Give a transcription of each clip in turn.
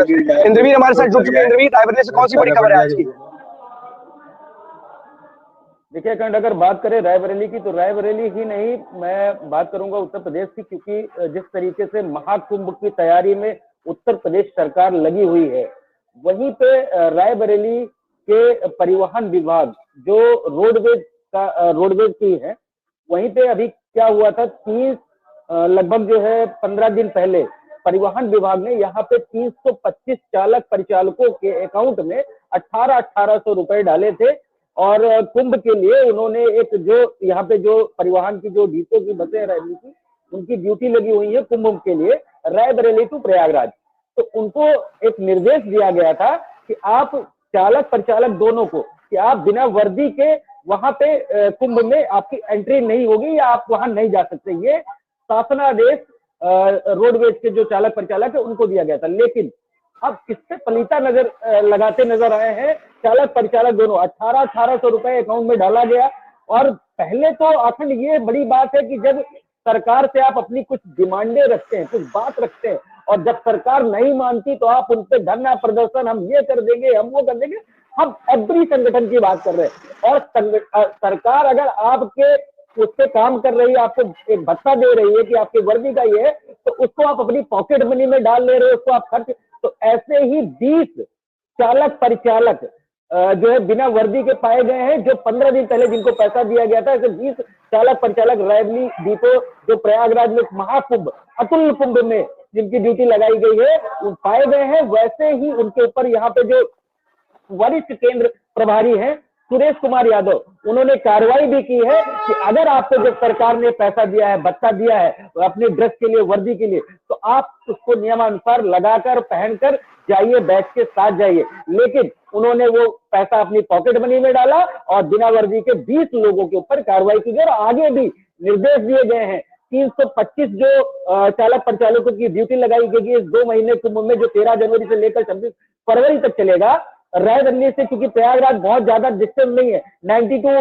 इंद्रवीर हमारे साथ जुड़ चुके हैं। इंद्रवीर, रायबरेली से कौन सी बड़ी खबर है आज की? देखिए अखंड, अगर बात करें रायबरेली की तो रायबरेली ही नहीं, मैं बात करूंगा उत्तर प्रदेश की, क्योंकि जिस तरीके से महाकुंभ की तैयारी में उत्तर प्रदेश सरकार लगी हुई है, वहीं पे रायबरेली के परिवहन विभाग जो रोडवेज की है, वहीं पे अभी क्या हुआ था, लगभग जो है 15 दिन पहले परिवहन विभाग ने यहाँ पे 325 चालक परिचालकों के अकाउंट में 1800 रुपए डाले थे। और कुंभ के लिए उन्होंने एक जो यहाँ पे जो परिवहन की जो डीपो की बसें रहेंगी थी, उनकी ड्यूटी लगी हुई है कुंभ के लिए रायबरेली टू प्रयागराज। तो उनको एक निर्देश दिया गया था कि आप चालक परिचालक दोनों को, कि आप बिना वर्दी के वहां पे कुंभ में आपकी एंट्री नहीं होगी या आप वहां नहीं जा सकते। ये शासनादेश रोडवेज के जो चालक परिचालक है उनको दिया गया था। लेकिन अब इससे पलीता नजर लगाते नजर आए हैं चालक परिचालक दोनों। 1800 रुपए अकाउंट में डाला गया। और पहले तो अखंड ये बड़ी बात है कि जब सरकार से आप अपनी कुछ डिमांडें रखते हैं, कुछ बात रखते हैं, और जब सरकार नहीं मानती तो आप उन पर धरना प्रदर्शन, हम ये कर देंगे, हम वो कर देंगे। हम एवरी संगठन की बात कर रहे हैं। और सरकार अगर आपके उससे काम कर रही है, आपको एक भत्ता दे रही है कि आपकी वर्दी का ये है, तो उसको आप अपनी पॉकेट मनी में डाल ले रहे हो, उसको आप खर्च। तो ऐसे ही 20 चालक परिचालक जो है बिना वर्दी के पाए गए हैं, जो 15 दिन पहले जिनको पैसा दिया गया था। ऐसे 20 चालक परिचालक रायबरेली डिपो जो प्रयागराज में महाकुंभ अतुल कुंभ में जिनकी ड्यूटी लगाई गई है, वो पाए गए हैं। वैसे ही उनके ऊपर यहाँ पे जो वरिष्ठ केंद्र प्रभारी हैं सुरेश कुमार यादव, उन्होंने कार्रवाई भी की है कि अगर आपको जब सरकार ने पैसा दिया है, भत्ता दिया है अपने ड्रेस के लिए, वर्दी के लिए, तो आप उसको नियमानुसार लगाकर पहनकर जाइए, बैच के साथ जाइए। लेकिन उन्होंने वो पैसा अपनी पॉकेट मनी में डाला और बिना वर्दी के 20 लोगों के ऊपर कार्रवाई की गई। और आगे भी निर्देश दिए गए हैं। 325 जो चालक परिचालकों की ड्यूटी लगाई गई इस 2 महीने कुंभ में, जो 13 जनवरी से लेकर 26 फरवरी तक चलेगा। रायबरेली से, क्योंकि प्रयागराज बहुत ज्यादा डिस्टेंस नहीं है, 90 to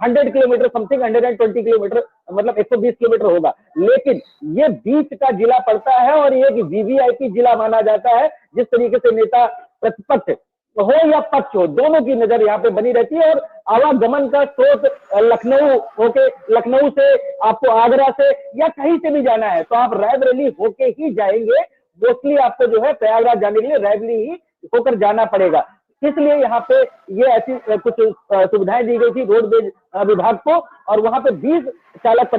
100 किलोमीटर, समथिंग 120 किलोमीटर, मतलब 120 किलोमीटर होगा। लेकिन ये बीच का जिला पड़ता है और ये वीवीआईपी जिला माना जाता है। जिस तरीके से नेता प्रतिपक्ष हो या पक्ष हो, दोनों की नजर यहाँ पे बनी रहती है। और आवागमन का स्रोत लखनऊ होके, लखनऊ से आपको आगरा से या कहीं से भी जाना है तो आप रायबरेली होके ही जाएंगे। मोस्टली आपको जो है प्रयागराज जाने के लिए रायबरेली ही होकर जाना पड़ेगा। इसलिए यहाँ पे ये ऐसी कुछ सुविधाएं दी गई थी रोडवेज विभाग को। और वहां पे 20 चालक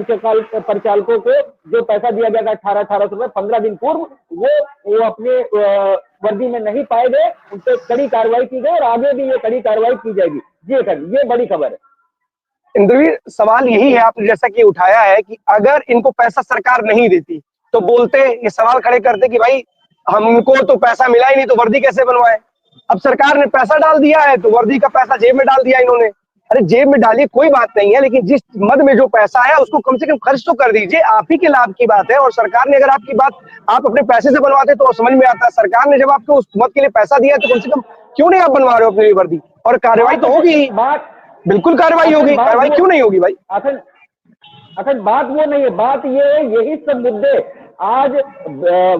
परिचालकों को जो पैसा दिया गया था 1800 रुपए 15 दिन पूर्व, वो अपने वर्दी में नहीं पाए गए, उन पर कड़ी कार्रवाई की गई और आगे भी ये कड़ी कार्रवाई की जाएगी। जी ये बड़ी खबर है। इंद्रवीर, सवाल यही है, आपने जैसा कि उठाया है कि अगर इनको पैसा सरकार नहीं देती तो बोलते, ये सवाल खड़े करते कि भाई हमको तो पैसा मिला ही नहीं तो वर्दी कैसे बनवाए। अब सरकार ने पैसा डाल दिया है तो वर्दी का पैसा जेब में डाल दिया इन्होंने। अरे जेब में डालिए, कोई बात नहीं है, लेकिन जिस मद में जो पैसा है उसको कम से कम खर्च तो कर दीजिए। आप ही के लाभ की बात है। और सरकार ने अगर आपकी बात आप अपने पैसे से बनवाते तो समझ में आता। सरकार ने जब आपको उस मद के लिए पैसा दिया तो कम से कम क्यों नहीं आप बनवा रहे हो अपनी वर्दी। और कार्रवाई तो होगी, बिल्कुल कार्रवाई होगी। कार्रवाई क्यों नहीं होगी भाई? अखंड बात वो नहीं है, बात ये है, यही सब मुद्दे आज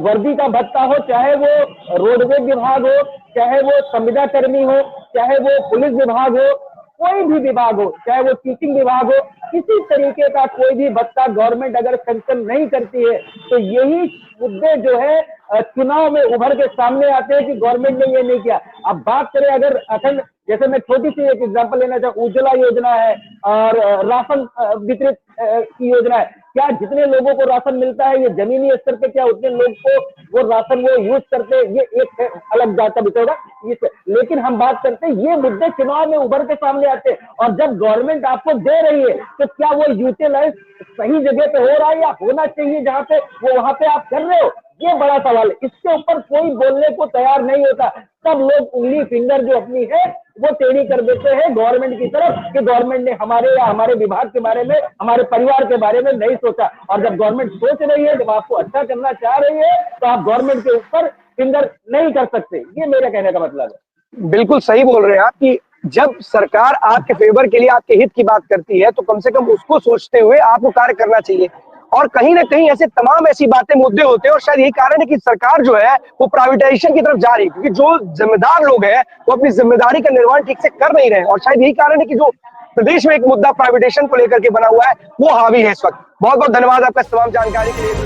वर्दी का भत्ता हो, चाहे वो रोडवेज विभाग हो, चाहे वो संविदा कर्मी हो, चाहे वो पुलिस विभाग हो, कोई भी विभाग हो, चाहे वो टीचिंग विभाग हो, किसी तरीके का कोई भी भत्ता गवर्नमेंट अगर सैंक्शन नहीं करती है तो यही मुद्दे जो है चुनाव में उभर के सामने आते हैं कि गवर्नमेंट ने ये नहीं किया। अब बात करें अगर अखंड, जैसे मैं छोटी सी एक एग्जांपल लेना चाहूँ, उज्ज्वला योजना है और राशन वितरित की योजना है। क्या जितने लोगों को राशन मिलता है ये जमीनी स्तर पे, क्या उतने लोग को वो राशन वो यूज करते हैं, ये एक अलग बात का विषय होगा। लेकिन हम बात करते हैं ये मुद्दे चुनाव में उभर के सामने आते हैं। और जब गवर्नमेंट आपको दे रही है तो क्या वो यूटिलाइज सही जगह पे हो रहा है या होना चाहिए जहाँ पे वो वहां पे आप कर रहे हो, ये बड़ा सवाल है। इसके ऊपर कोई बोलने को तैयार नहीं होता। सब लोग उंगली फिंगर जो अपनी है वो टेढ़ी कर देते हैं गवर्नमेंट की तरफ कि गवर्नमेंट ने हमारे या हमारे विभाग के बारे में, हमारे परिवार के बारे में नहीं सोचा। और जब गवर्नमेंट सोच रही है, जब आपको अच्छा करना चाह रही है, तो आप गवर्नमेंट के ऊपर फिंगर नहीं कर सकते। ये मेरा कहने का मतलब है। बिल्कुल सही बोल रहे हैं आप कि जब सरकार आपके फेवर के लिए, आपके हित की बात करती है तो कम से कम उसको सोचते हुए आपको कार्य करना चाहिए। और कहीं ना कहीं ऐसे तमाम ऐसी बातें मुद्दे होते हैं और शायद यही कारण है कि सरकार जो है वो प्राइवेटाइजेशन की तरफ जा रही है, क्योंकि जो जिम्मेदार लोग हैं वो अपनी जिम्मेदारी का निर्वहन ठीक से कर नहीं रहे और शायद यही कारण है कि जो प्रदेश में एक मुद्दा प्राइवेटाइजेशन को लेकर के बना हुआ है वो हावी है इस वक्त। बहुत बहुत धन्यवाद आपका तमाम जानकारी के लिए।